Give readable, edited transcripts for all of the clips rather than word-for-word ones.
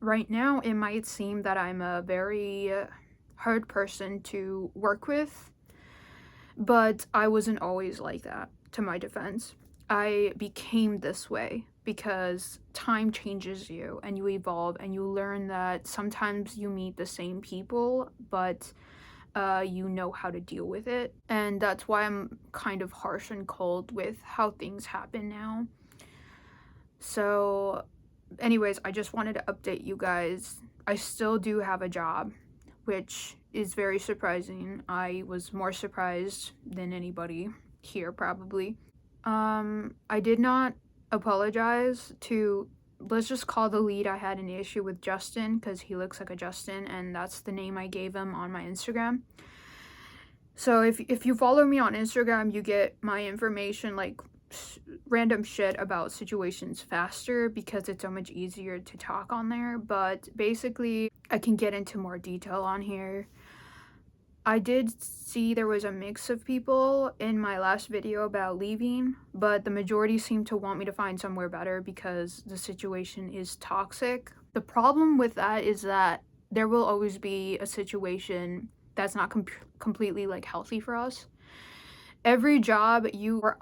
right now it might seem that I'm a very hard person to work with, but I wasn't always like that, to my defense. I became this way because time changes you and you evolve and you learn that sometimes you meet the same people, but you know how to deal with it. And that's why I'm kind of harsh and cold with how things happen now. So, anyways, I just wanted to update you guys. I still do have a job, which is very surprising. I was more surprised than anybody here, probably. I did not apologize to, let's just call the lead I had an issue with, Justin, because he looks like a Justin, and that's the name I gave him on my Instagram. So if you follow me on Instagram, you get my information, like random shit about situations faster because it's so much easier to talk on there. But basically, I can get into more detail on here. I did see there was a mix of people in my last video about leaving, but the majority seem to want me to find somewhere better because the situation is toxic. The problem with that is that there will always be a situation that's not completely like healthy for us. Every job you or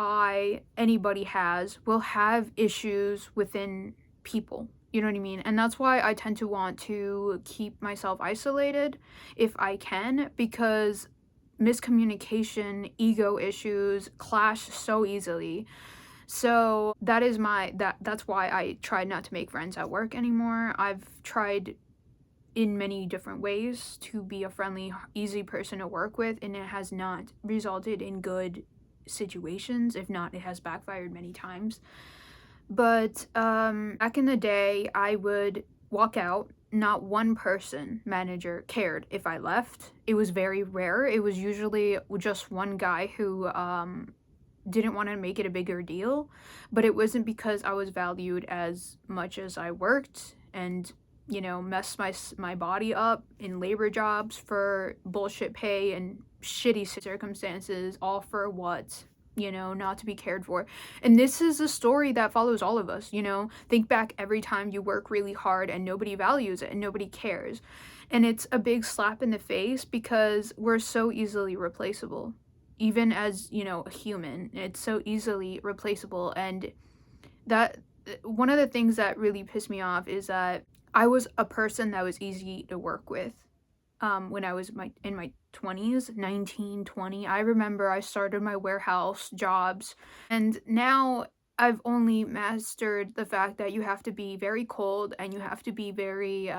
anybody has will have issues within people. You know what I mean? And that's why I tend to want to keep myself isolated if I can, because miscommunication, ego issues clash so easily. So that's why I try not to make friends at work anymore. I've tried in many different ways to be a friendly, easy person to work with, and it has not resulted in good situations. If not, it has backfired many times. But back in the day, I would walk out. Not one manager cared if I left. It was very rare. It was usually just one guy who didn't want to make it a bigger deal, but it wasn't because I was valued as much as I worked and messed my body up in labor jobs for bullshit pay and shitty circumstances, all for what? Not to be cared for. And this is a story that follows all of us. Think back every time you work really hard and nobody values it and nobody cares. And it's a big slap in the face because we're so easily replaceable. Even as, a human, it's so easily replaceable. And that one of the things that really pissed me off is that I was a person that was easy to work with when I was in my 20s, 19, 20. I remember I started my warehouse jobs, and now I've only mastered the fact that you have to be very cold and you have to be very,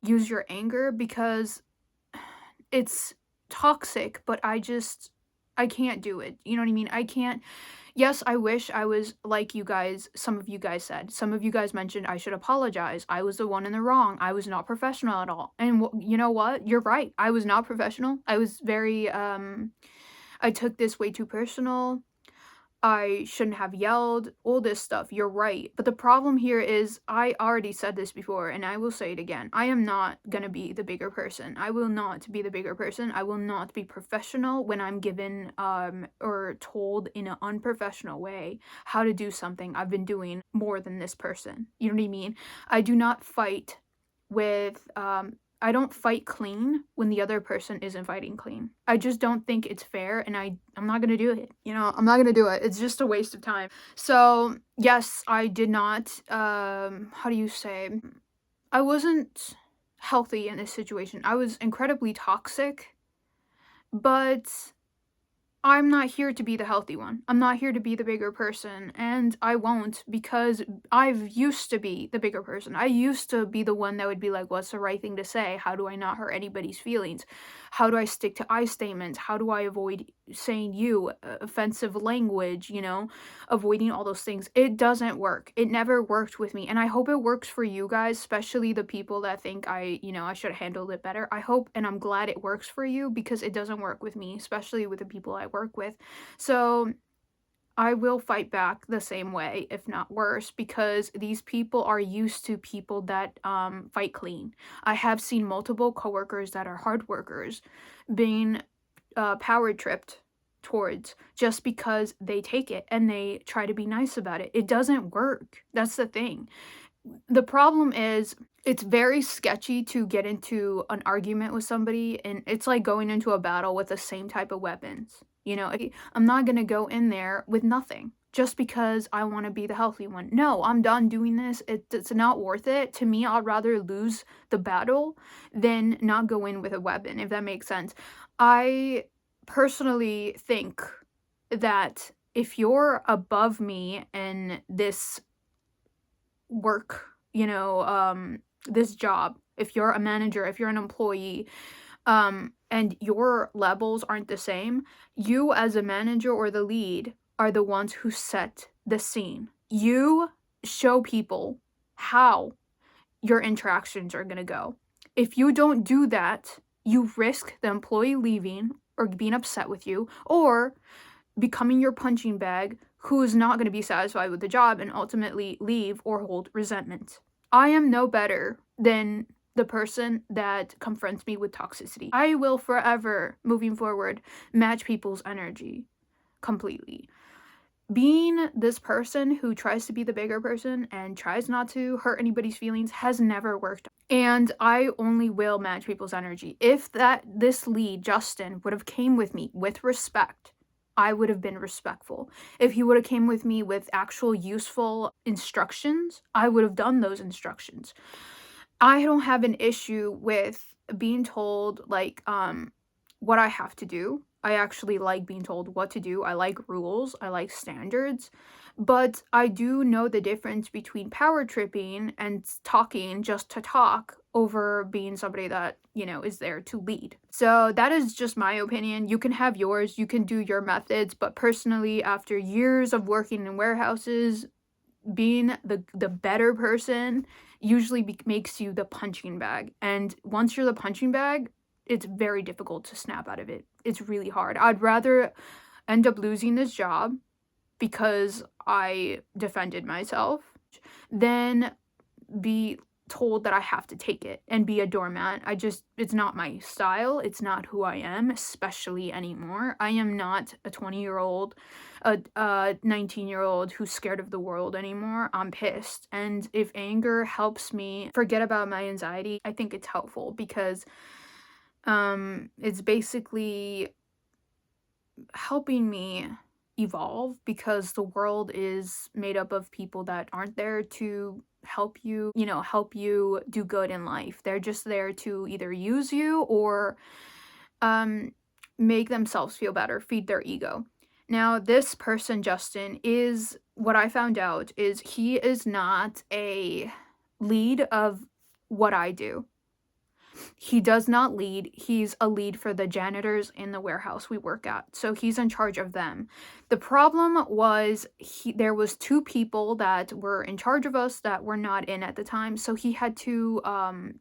use your anger because it's toxic, but I can't do it. You know what I mean? I can't. Yes, I wish I was like you guys, some of you guys said. Some of you guys mentioned I should apologize. I was the one in the wrong. I was not professional at all. And you know what? You're right. I was not professional. I was very, I took this way too personal. I shouldn't have yelled, all this stuff. You're right. But the problem here is, I already said this before and I will say it again. I am not gonna be the bigger person. I will not be the bigger person. I will not be professional when I'm given or told in an unprofessional way how to do something I've been doing more than this person. You know what I mean? I do not fight with I don't fight clean when the other person isn't fighting clean. I just don't think it's fair, and I'm not gonna do it. I'm not gonna do it. It's just a waste of time. So, yes, I did not, how do you say? I wasn't healthy in this situation. I was incredibly toxic, but I'm not here to be the healthy one. I'm not here to be the bigger person, and I won't, because I've used to be the bigger person. I used to be the one that would be like, what's the right thing to say? How do I not hurt anybody's feelings? How do I stick to I statements? How do I avoid saying offensive language, avoiding all those things? It doesn't work. It never worked with me, and I hope it works for you guys, especially the people that think I should have handled it better. I hope, and I'm glad it works for you, because it doesn't work with me, especially with the people I work with. So I will fight back the same way, if not worse, because these people are used to people that fight clean. I have seen multiple coworkers that are hard workers being power tripped towards just because they take it and they try to be nice about it. It doesn't work. That's the thing. The problem is, It's very sketchy to get into an argument with somebody, and it's like going into a battle with the same type of weapons. I'm not gonna go in there with nothing just because I want to be the healthy one. No, I'm done doing this. It's not worth it. To me, I'd rather lose the battle than not go in with a weapon, if that makes sense. I personally think that if you're above me in this work, this job, if you're a manager, if you're an employee, and your levels aren't the same, you as a manager or the lead are the ones who set the scene. You show people how your interactions are going to go. If you don't do that, you risk the employee leaving or being upset with you, or becoming your punching bag, who is not going to be satisfied with the job and ultimately leave or hold resentment. I am no better than the person that confronts me with toxicity. I will forever, moving forward, match people's energy completely. Being this person who tries to be the bigger person and tries not to hurt anybody's feelings has never worked. And I only will match people's energy. If this lead, Justin, would have came with me with respect, I would have been respectful. If he would have came with me with actual useful instructions, I would have done those instructions. I don't have an issue with being told what I have to do. I actually like being told what to do. I like rules. I like standards. But I do know the difference between power tripping and talking just to talk over being somebody that, is there to lead. So that is just my opinion. You can have yours. You can do your methods. But personally, after years of working in warehouses, being the better person usually makes you the punching bag. And once you're the punching bag, it's very difficult to snap out of it. It's really hard. I'd rather end up losing this job because I defended myself than be told that I have to take it and be a doormat. It's not my style. It's not who I am, especially anymore. I am not a 20-year-old, a 19-year-old who's scared of the world anymore. I'm pissed. And if anger helps me forget about my anxiety, I think it's helpful because it's basically helping me evolve, because the world is made up of people that aren't there to help you do good in life. They're just there to either use you or make themselves feel better, feed their ego. Now, this person, Justin, is what I found out is he is not a lead of what I do. He does not lead. He's a lead for the janitors in the warehouse we work at. So he's in charge of them. The problem was there was two people that were in charge of us that were not in at the time. So he had to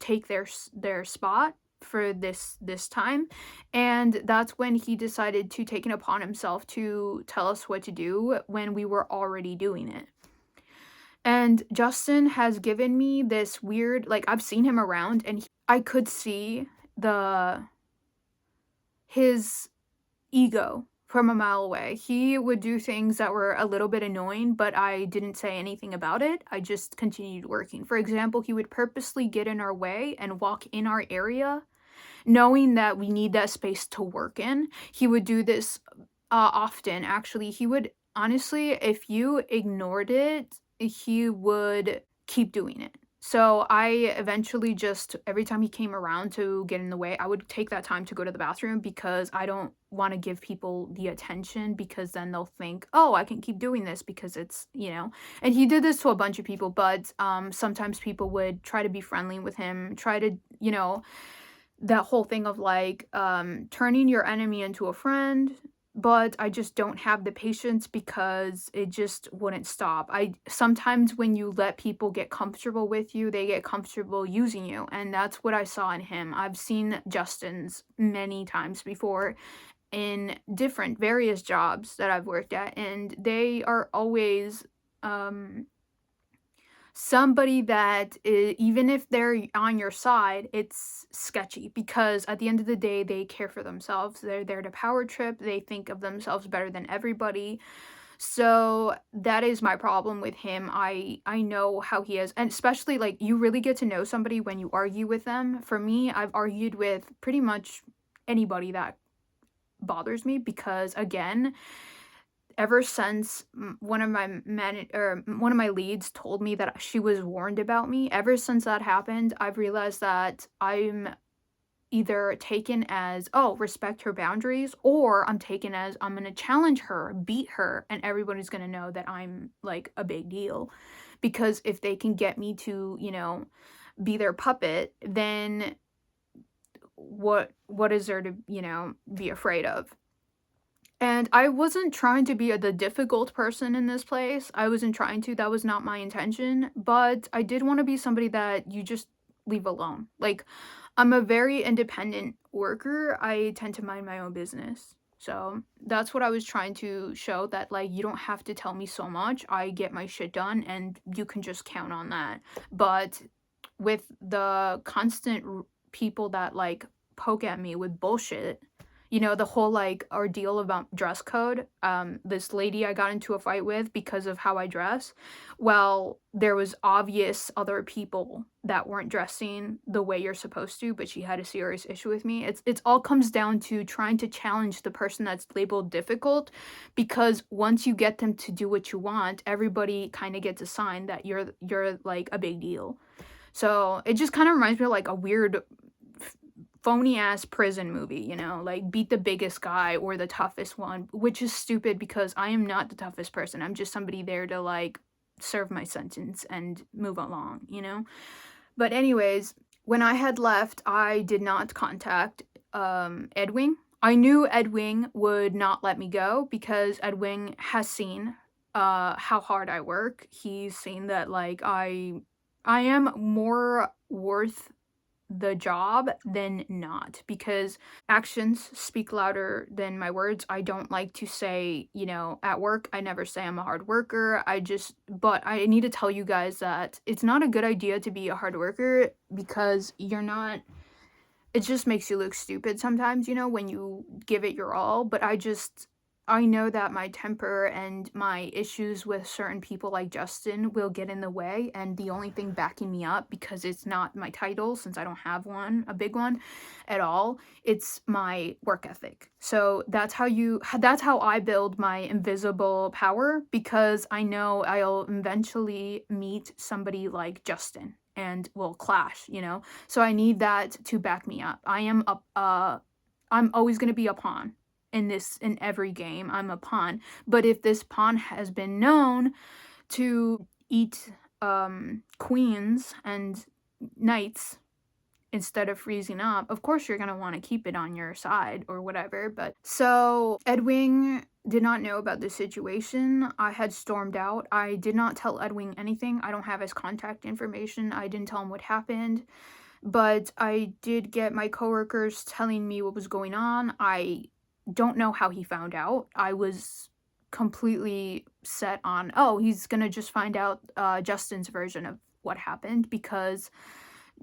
take their spot for this time. And that's when he decided to take it upon himself to tell us what to do when we were already doing it. And Justin has given me this weird, I've seen him around and I could see his ego from a mile away. He would do things that were a little bit annoying, but I didn't say anything about it. I just continued working. For example, he would purposely get in our way and walk in our area, knowing that we need that space to work in. He would do this often, actually. He would, honestly, if you ignored it, he would keep doing it. So I eventually just, every time he came around to get in the way, I would take that time to go to the bathroom because I don't want to give people the attention, because then they'll think, oh, I can keep doing this because it's, and he did this to a bunch of people, but sometimes people would try to be friendly with him, try to, that whole thing of turning your enemy into a friend. But I just don't have the patience because it just wouldn't stop. Sometimes when you let people get comfortable with you, they get comfortable using you. And that's what I saw in him. I've seen Justin's many times before in different various jobs that I've worked at. And they are always somebody that even if they're on your side, it's sketchy, because at the end of the day, they care for themselves. They're there to power trip. They think of themselves better than everybody. So that is my problem with him. I know how he is, and especially like you really get to know somebody when you argue with them. For me, I've argued with pretty much anybody that bothers me because again, ever since one of my one of my leads told me that she was warned about me, ever since that happened, I've realized that I'm either taken as, oh, respect her boundaries, or I'm taken as I'm gonna challenge her, beat her, and everybody's gonna know that I'm like a big deal. Because if they can get me to, be their puppet, then what is there to, be afraid of? And I wasn't trying to be the difficult person in this place. I wasn't trying to. That was not my intention. But I did want to be somebody that you just leave alone. Like, I'm a very independent worker. I tend to mind my own business. So that's what I was trying to show, that, like, you don't have to tell me so much. I get my shit done and you can just count on that. But with the constant people that, like, poke at me with bullshit, the whole like ordeal about dress code, this lady I got into a fight with because of how I dress. Well, there was obvious other people that weren't dressing the way you're supposed to, but she had a serious issue with me. It's all comes down to trying to challenge the person that's labeled difficult, because once you get them to do what you want, everybody kind of gets a sign that you're like a big deal. So it just kind of reminds me of like a weird phony ass prison movie, like beat the biggest guy or the toughest one, which is stupid because I am not the toughest person. I'm just somebody there to like serve my sentence and move along. But anyways, when I had left, I did not contact Edwing. I knew Edwing would not let me go because Edwing has seen how hard I work. He's seen that like I am more worth the job than not, because actions speak louder than my words. I don't like to say, at work, I never say I'm a hard worker. But I need to tell you guys that it's not a good idea to be a hard worker, because you're not, it just makes you look stupid sometimes, when you give it your all. But I know that my temper and my issues with certain people like Justin will get in the way, and the only thing backing me up, because it's not my title, since I don't have one, a big one at all, it's my work ethic. So that's how I build my invisible power, because I know I'll eventually meet somebody like Justin and we'll clash. So I need that to back me up. I'm always going to be a pawn in every game. I'm a pawn. But if this pawn has been known to eat queens and knights instead of freezing up, of course you're going to want to keep it on your side or whatever. But so Edwing did not know about this situation. I had stormed out. I did not tell Edwing anything. I don't have his contact information. I didn't tell him what happened. But I did get my coworkers telling me what was going on. I don't know how he found out. I was completely set on, oh, he's gonna just find out Justin's version of what happened, because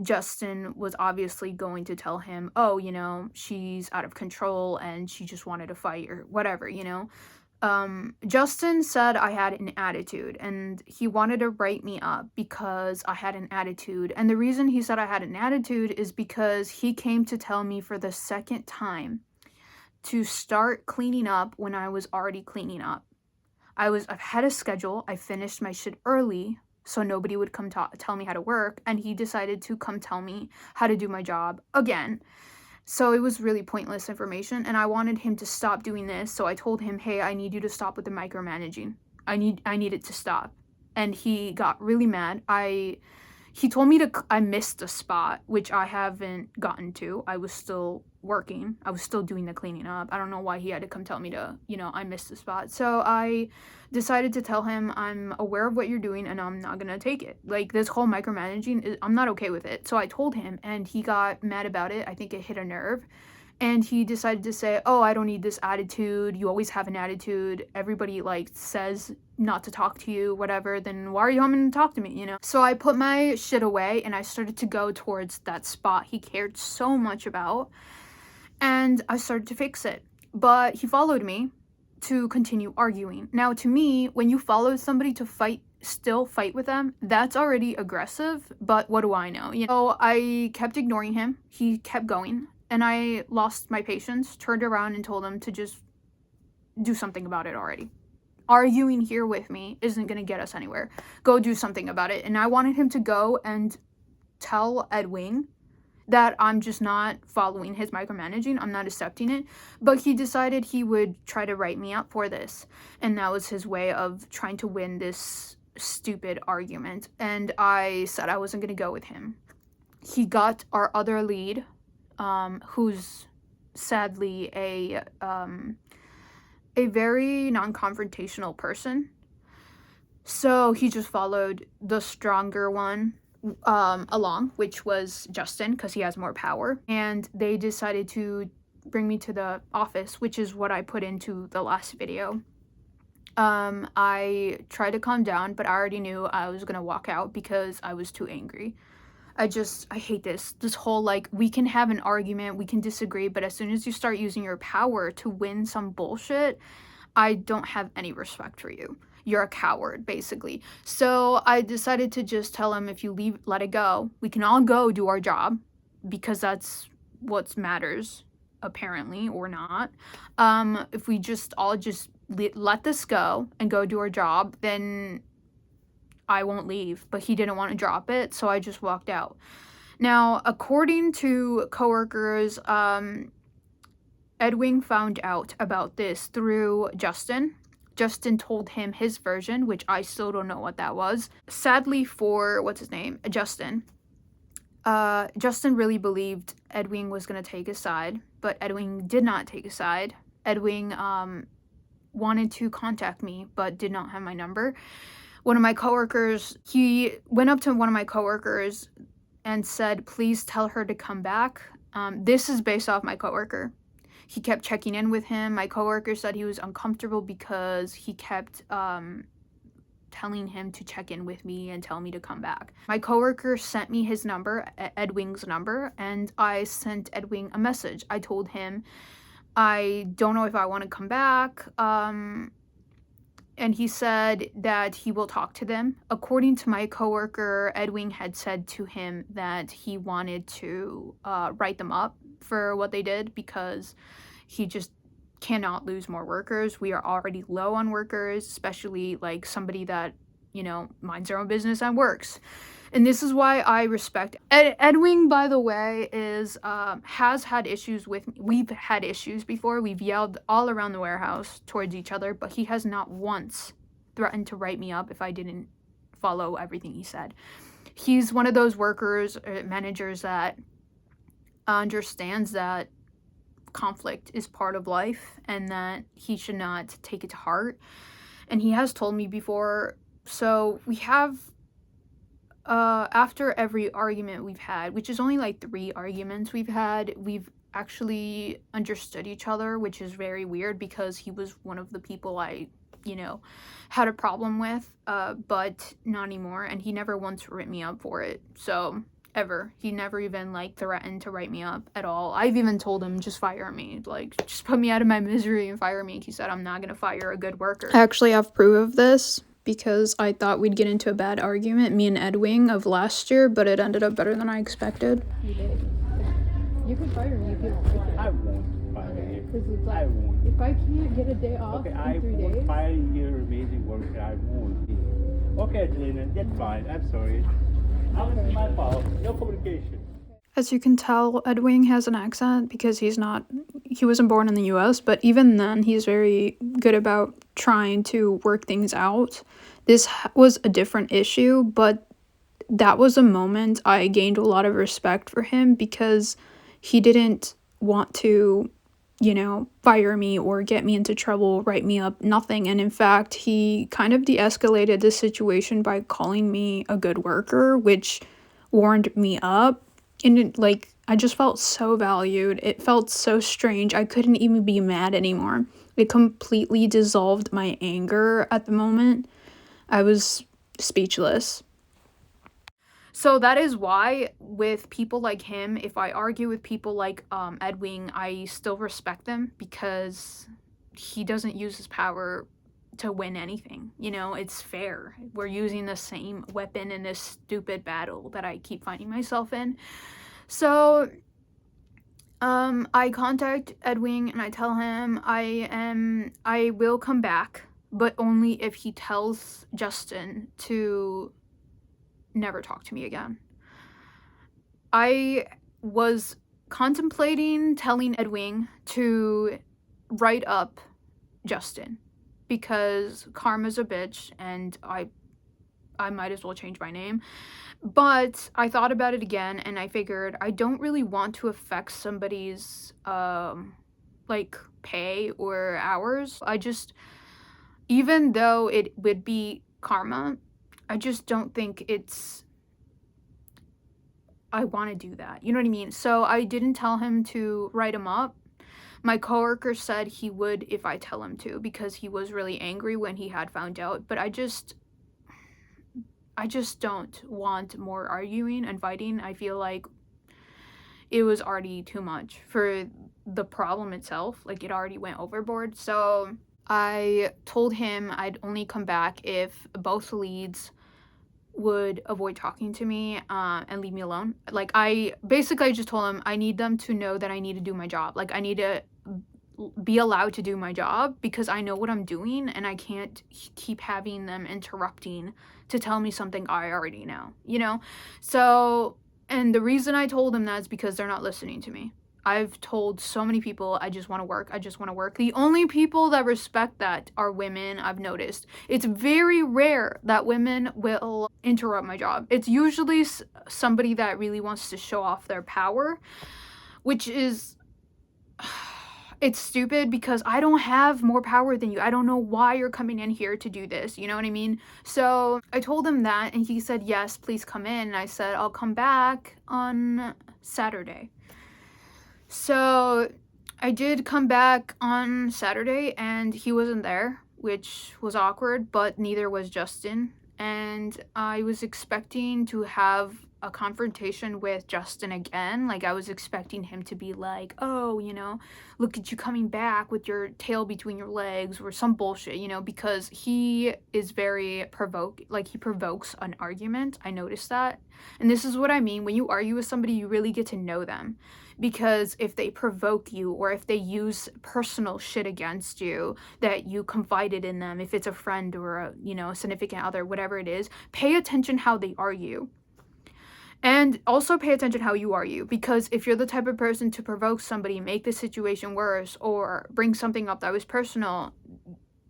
Justin was obviously going to tell him, oh, she's out of control and she just wanted to fight or whatever. Justin said I had an attitude, and he wanted to write me up because I had an attitude. And the reason he said I had an attitude is because he came to tell me for the second time to start cleaning up when I was already cleaning up. I've had a schedule. I finished my shit early so nobody would come tell me how to work, and he decided to come tell me how to do my job again. So it was really pointless information, and I wanted him to stop doing this. So I told him, hey, I need you to stop with the micromanaging. I need it to stop. And he got really mad. He told me I missed a spot, which I haven't gotten to. I was still working. I was still doing the cleaning up. I don't know why he had to come tell me to, I missed a spot. So I decided to tell him, I'm aware of what you're doing and I'm not gonna take it. Like, this whole micromanaging, I'm not okay with it. So I told him, and he got mad about it. I think it hit a nerve. And he decided to say, oh, I don't need this attitude. You always have an attitude. Everybody, like, says not to talk to you, whatever. Then why are you coming to talk to me, So I put my shit away, and I started to go towards that spot he cared so much about. And I started to fix it. But he followed me to continue arguing. Now, to me, when you follow somebody to still fight with them, that's already aggressive, but what do I know? So I kept ignoring him. He kept going, and I lost my patience, turned around and told him to just do something about it already. Arguing here with me isn't going to get us anywhere. Go do something about it. And I wanted him to go and tell Edwing that I'm just not following his micromanaging. I'm not accepting it. But he decided he would try to write me up for this. And that was his way of trying to win this stupid argument. And I said I wasn't going to go with him. He got our other lead, who's sadly a very non-confrontational person. So he just followed the stronger one along, which was Justin, because he has more power. And they decided to bring me to the office, which is what I put into the last video. I tried to calm down, but I already knew I was gonna walk out because I was too angry. I hate this whole, like, we can have an argument, we can disagree, but as soon as you start using your power to win some bullshit, I don't have any respect for you. You're a coward, basically. So I decided to just tell him, if you let it go, we can all go do our job, because that's what matters, apparently, or not. If we just all let this go and go do our job, then I won't leave. But he didn't want to drop it, so I just walked out. Now, according to coworkers, Edwing found out about this through Justin. Justin told him his version, which I still don't know what that was. Sadly for, Justin. Justin really believed Edwing was going to take his side, but Edwing did not take his side. Edwing wanted to contact me, but did not have my number. One of my coworkers, he went up to one of my coworkers and said, please tell her to come back. This is based off my coworker. He kept checking in with him. My coworker said he was uncomfortable because he kept telling him to check in with me and tell me to come back. My coworker sent me his number, Edwing's number, and I sent Edwing a message. I told him, I don't know if I want to come back. And he said that he will talk to them. According to my coworker, Edwing had said to him that he wanted to write them up for what they did, because he just cannot lose more workers. We are already low on workers, especially like somebody that, minds their own business and works. And this is why I respect Edwing, by the way, has had issues with me. We've had issues before. We've yelled all around the warehouse towards each other, but he has not once threatened to write me up if I didn't follow everything he said. He's one of those workers, managers that understands that conflict is part of life and that he should not take it to heart. And he has told me before. So we have after every argument we've had, which is only like 3 arguments we've had, we've actually understood each other, which is very weird because he was one of the people I, had a problem with, but not anymore. And he never once written me up for it. So ever. He never even threatened to write me up at all. I've even told him, just fire me. Just put me out of my misery and fire me. He said, I'm not going to fire a good worker. I actually have proof of this because I thought we'd get into a bad argument, me and Edwing, of last year, but it ended up better than I expected. You did. You can fire me if you don't. I won't fire you. Because it's I won't. if I can't get a day off in 3 days. I won't fire your amazing worker. I won't. Okay, Angelina, that's fine. I'm sorry. It's my fault. No communication. As you can tell, Edwing has an accent because he wasn't born in the US, but even then, he's very good about trying to work things out. This was a different issue, but that was a moment I gained a lot of respect for him because he didn't want to, fire me or get me into trouble, write me up, nothing. And in fact, he kind of de-escalated the situation by calling me a good worker, which warmed me up. And I just felt so valued. It felt so strange. I couldn't even be mad anymore. It completely dissolved my anger at the moment. I was speechless. So that is why with people like him, if I argue with people like Edwing, I still respect them because he doesn't use his power to win anything. You know, it's fair. We're using the same weapon in this stupid battle that I keep finding myself in. So I contact Edwing and I tell him I will come back, but only if he tells Justin to never talk to me again. I was contemplating telling Edwing to write up Justin because karma's a bitch and I might as well change my name. But I thought about it again and I figured I don't really want to affect somebody's like pay or hours. Even though it would be karma, I just don't think I want to do that. You know what I mean? So I didn't tell him to write him up. My coworker said he would if I tell him to, because he was really angry when he had found out. But I just don't want more arguing and fighting. I feel like it was already too much for the problem itself. Like, it already went overboard. So I told him I'd only come back if both leads would avoid talking to me and leave me alone. Like, I just told him I need them to know that I need to do my job. Like, I need to be allowed to do my job because I know what I'm doing and I can't keep having them interrupting to tell me something I already know, you know? So, and the reason I told them that is because they're not listening to me. I've told so many people I just want to work. I just want to work. The only people that respect that are women, I've noticed. It's very rare that women will interrupt my job. It's usually somebody that really wants to show off their power, which is... It's stupid because I don't have more power than you. I don't know why you're coming in here to do this. You know what I mean? So I told him that and he said, yes, please come in. And I said, I'll come back on Saturday. So I did come back on Saturday and he wasn't there, which was awkward, but neither was Justin. And I was expecting to have a confrontation with Justin again. Like, I was expecting him to be like, oh, you know, look at you coming back with your tail between your legs or some bullshit, you know, because he is very he provokes an argument. I noticed that. And this is what I mean. When you argue with somebody, you really get to know them. Because if they provoke you or if they use personal shit against you that you confided in them, if it's a friend or a, you know, significant other, whatever it is, pay attention how they argue. And also pay attention how you argue, because if you're the type of person to provoke somebody, make the situation worse, or bring something up that was personal,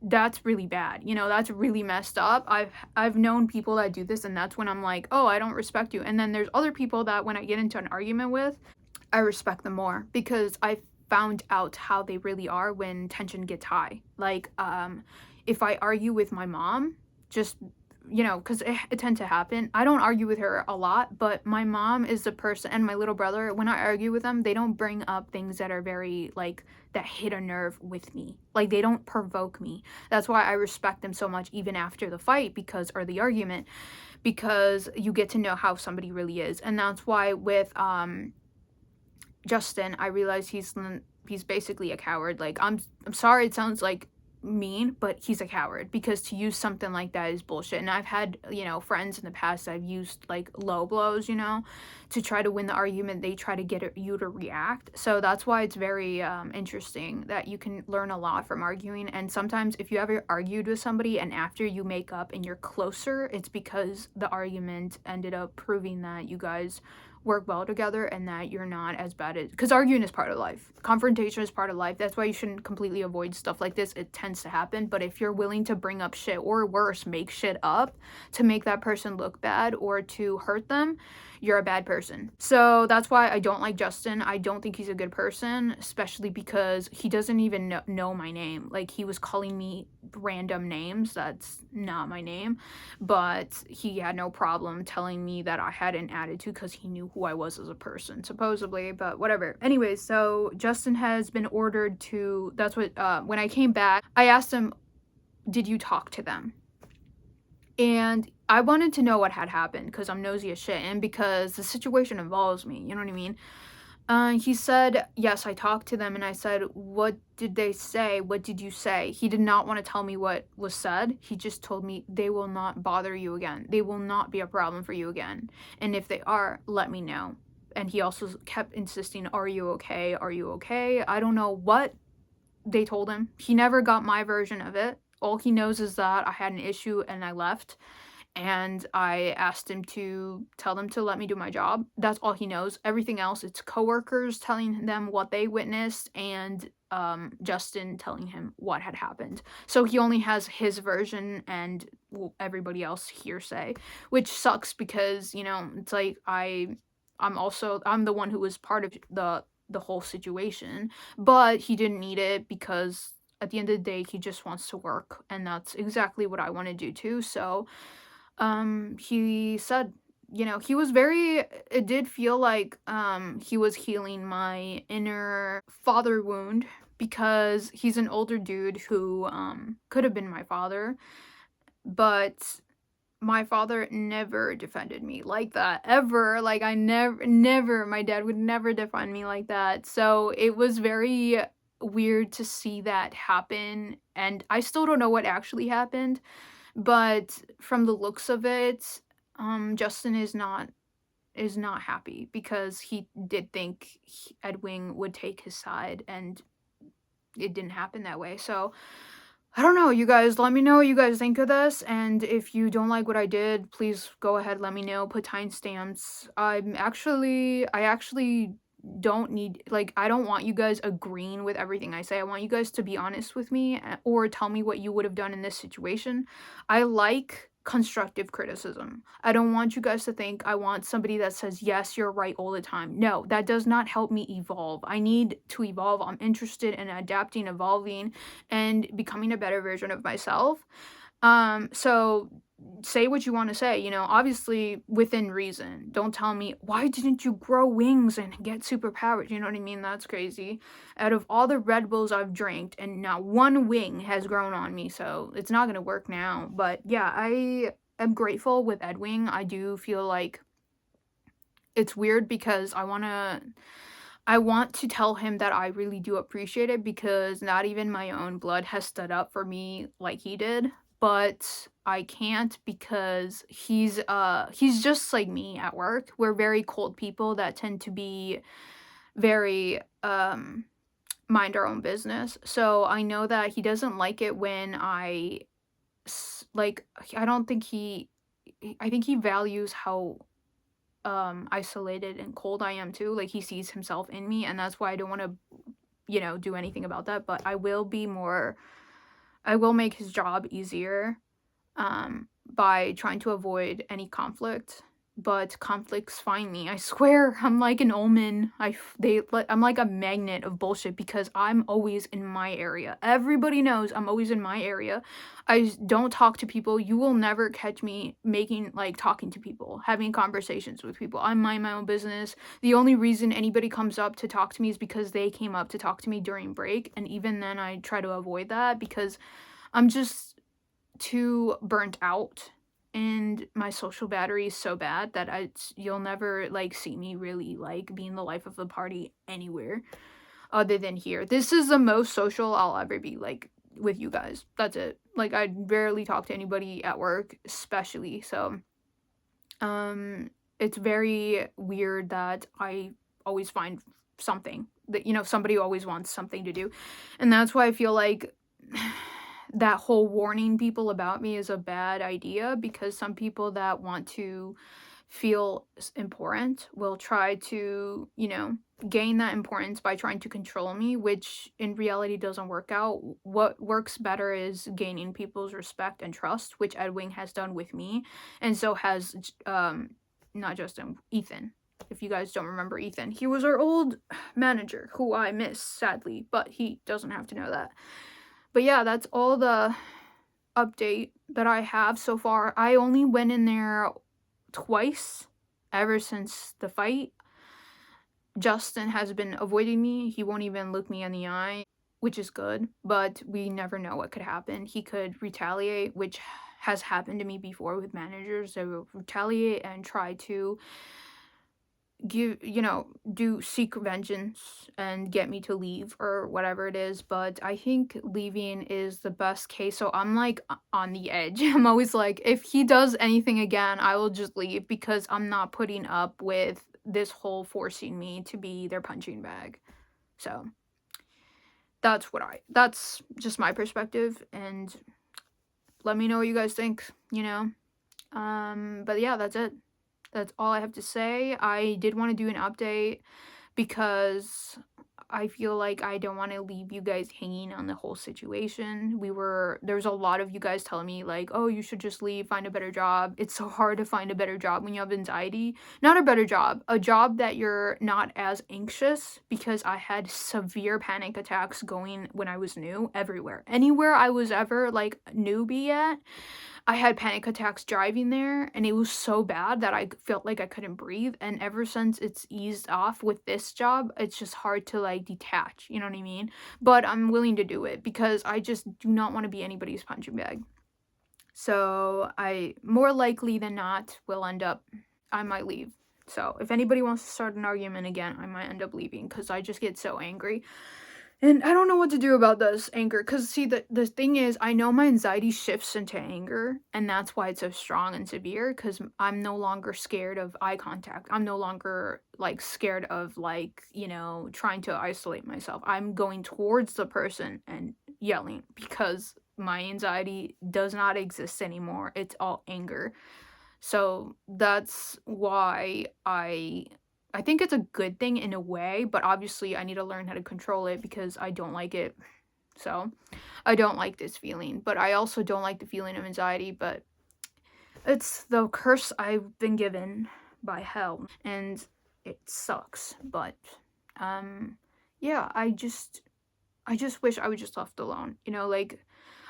that's really bad. You know, that's really messed up. I've known people that do this, and that's when I'm like, oh, I don't respect you. And then there's other people that when I get into an argument with, I respect them more because I found out how they really are when tension gets high. Like, if I argue with my mom, just, you know, because it tends to happen. I don't argue with her a lot, but my mom is the person, and my little brother, when I argue with them, they don't bring up things that are very, like, that hit a nerve with me. Like, they don't provoke me. That's why I respect them so much even after the fight, or the argument, because you get to know how somebody really is. And that's why with Justin, I realized he's basically a coward. Like, I'm sorry, it sounds like mean, but he's a coward, because to use something like that is bullshit. And I've had, you know, friends in the past I've used like low blows, you know, to try to win the argument. They try to get you to react. So that's why it's very interesting that you can learn a lot from arguing. And sometimes if you ever argued with somebody and after you make up and you're closer, it's because the argument ended up proving that you guys work well together and that you're not as bad as, because arguing is part of life, confrontation is part of life. That's why you shouldn't completely avoid stuff like this. It tends to happen. But if you're willing to bring up shit, or worse, make shit up to make that person look bad or to hurt them, you're a bad person. So that's why I don't like Justin. I don't think he's a good person, especially because he doesn't even know my name. Like, he was calling me random names. That's not my name. But he had no problem telling me that I had an attitude because he knew who I was as a person, supposedly. But whatever. Anyways, so Justin has been ordered to, that's what, when I came back, I asked him, did you talk to them? And I wanted to know what had happened because I'm nosy as shit, and because the situation involves me, you know what I mean? He said, yes, I talked to them, and I said, what did they say? What did you say? He did not want to tell me what was said. He just told me they will not bother you again. They will not be a problem for you again. And if they are, let me know. And he also kept insisting, are you okay? Are you okay? I don't know what they told him. He never got my version of it. All he knows is that I had an issue and I left, and I asked him to tell them to let me do my job. That's all he knows. Everything else, it's coworkers telling them what they witnessed, and Justin telling him what had happened. So he only has his version, and everybody else hearsay, which sucks because, you know, it's like I'm the one who was part of the whole situation, but he didn't need it because at the end of the day he just wants to work, and that's exactly what I want to do too. So he said, you know, he was very, it did feel like he was healing my inner father wound, because he's an older dude who could have been my father, but my father never defended me like that, ever. Like, I never, my dad would never defend me like that. So it was very weird to see that happen, and I still don't know what actually happened, but from the looks of it, Justin is not happy because he did think Edwing would take his side, and it didn't happen that way. So I don't know, you guys. Let me know what you guys think of this, and if you don't like what I did, please go ahead, let me know. Put timestamps. I actually don't need, like, I don't want you guys agreeing with everything I say. I want you guys to be honest with me, or tell me what you would have done in this situation. I like constructive criticism. I don't want you guys to think I want somebody that says, yes, you're right all the time. No, that does not help me evolve. I need to evolve. I'm interested in adapting, evolving, and becoming a better version of myself. So say what you want to say, you know, obviously within reason. Don't tell me, why didn't you grow wings and get superpowers? You know what I mean? That's crazy. Out of all the Red Bulls I've drank, and not one wing has grown on me, so it's not gonna work now. But yeah, I am grateful with Edwing. I do feel like it's weird because I want to tell him that I really do appreciate it, because not even my own blood has stood up for me like he did. But I can't, because he's just like me at work. We're very cold people that tend to be very mind our own business. So I know that he doesn't like it when like, I don't think I think he values how isolated and cold I am too. Like, he sees himself in me, and that's why I don't want to, you know, do anything about that. But I will make his job easier by trying to avoid any conflict. But conflicts find me. I swear, I'm like an omen. I'm like a magnet of bullshit, because I'm always in my area. Everybody knows I'm always in my area. I don't talk to people. You will never catch me talking to people, having conversations with people. I mind my own business. The only reason anybody comes up to talk to me is because they came up to talk to me during break, and even then I try to avoid that because I'm just too burnt out, and my social battery is so bad that you'll never like see me really like being the life of the party anywhere other than here. This is the most social I'll ever be, like, with you guys. That's it. Like, I barely talk to anybody at work, especially. So it's very weird that I always find something that, you know, somebody always wants something to do, and that's why I feel like that whole warning people about me is a bad idea, because some people that want to feel important will try to, you know, gain that importance by trying to control me, which in reality doesn't work out. What works better is gaining people's respect and trust, which Edwing has done with me, and so has not Justin, Ethan. If you guys don't remember Ethan, he was our old manager who I miss sadly, but he doesn't have to know that. But yeah, that's all the update that I have so far. I only went in there twice ever since the fight. Justin has been avoiding me. He won't even look me in the eye, which is good, but we never know what could happen. He could retaliate, which has happened to me before with managers. They will retaliate and try to seek vengeance and get me to leave or whatever it is. But I think leaving is the best case. So I'm like on the edge. I'm always like, if he does anything again, I will just leave because I'm not putting up with this whole forcing me to be their punching bag. So that's just my perspective, and let me know what you guys think, but yeah, that's it. That's all I have to say. I did want to do an update because I feel like I don't want to leave you guys hanging on the whole situation. There was a lot of you guys telling me like, "Oh, you should just leave, find a better job." It's so hard to find a better job when you have anxiety. Not a better job, a job that you're not as anxious, because I had severe panic attacks going when I was new everywhere. Anywhere I was ever like newbie at, I had panic attacks driving there, and it was so bad that I felt like I couldn't breathe. And ever since it's eased off with this job, it's just hard to like detach, you know what I mean? But I'm willing to do it because I just do not want to be anybody's punching bag. So I more likely than not will I might leave. So if anybody wants to start an argument again, I might end up leaving because I just get so angry. And I don't know what to do about this anger, because see, the thing is, I know my anxiety shifts into anger, and that's why it's so strong and severe, because I'm no longer scared of eye contact. I'm no longer like scared of like, trying to isolate myself. I'm going towards the person and yelling because my anxiety does not exist anymore. It's all anger. So that's why I think it's a good thing in a way, but obviously I need to learn how to control it because I don't like it. So, I don't like this feeling, but I also don't like the feeling of anxiety, but it's the curse I've been given by hell, and it sucks. But yeah, I just wish I was just left alone. Like,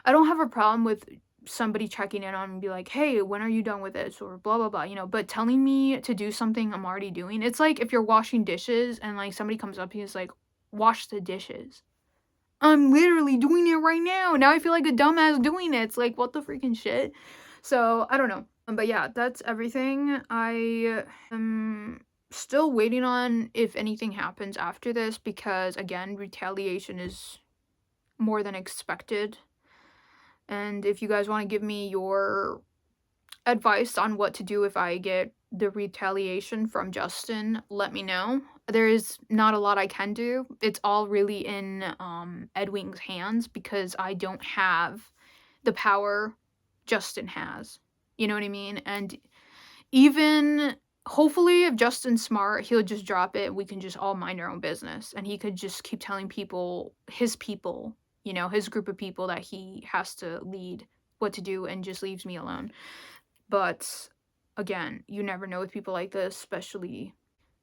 I don't have a problem with somebody checking in on me and be like, "Hey, when are you done with this?" or blah blah blah, but telling me to do something I'm already doing. It's like if you're washing dishes and like somebody comes up to you and is like, "Wash the dishes." I'm literally doing it right now. Now I feel like a dumbass doing it. It's like, what the freaking shit? So, I don't know. But yeah, that's everything. I am still waiting on if anything happens after this because, again, retaliation is more than expected. And if you guys want to give me your advice on what to do if I get the retaliation from Justin, let me know. There is not a lot I can do. It's all really in Edwing's hands because I don't have the power Justin has. You know what I mean? And even hopefully if Justin's smart, he'll just drop it and we can just all mind our own business. And he could just keep telling people, his group of people that he has to lead, what to do, and just leaves me alone. But again, you never know with people like this, especially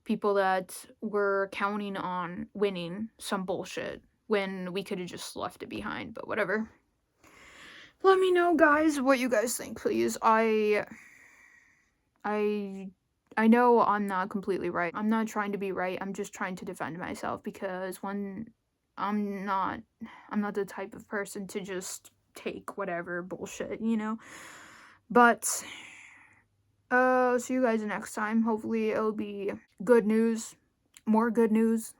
people that were counting on winning some bullshit when we could have just left it behind. But whatever. Let me know, guys, what you guys think, please. I know I'm not completely right. I'm not trying to be right. I'm just trying to defend myself because when I'm not the type of person to just take whatever bullshit, But see you guys next time. Hopefully it'll be good news, more good news.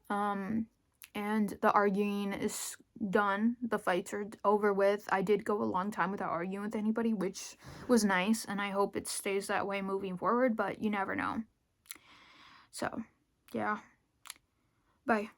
And the arguing is done. The fights are over with. I did go a long time without arguing with anybody, which was nice, and I hope it stays that way moving forward, but you never know. So, yeah. Bye.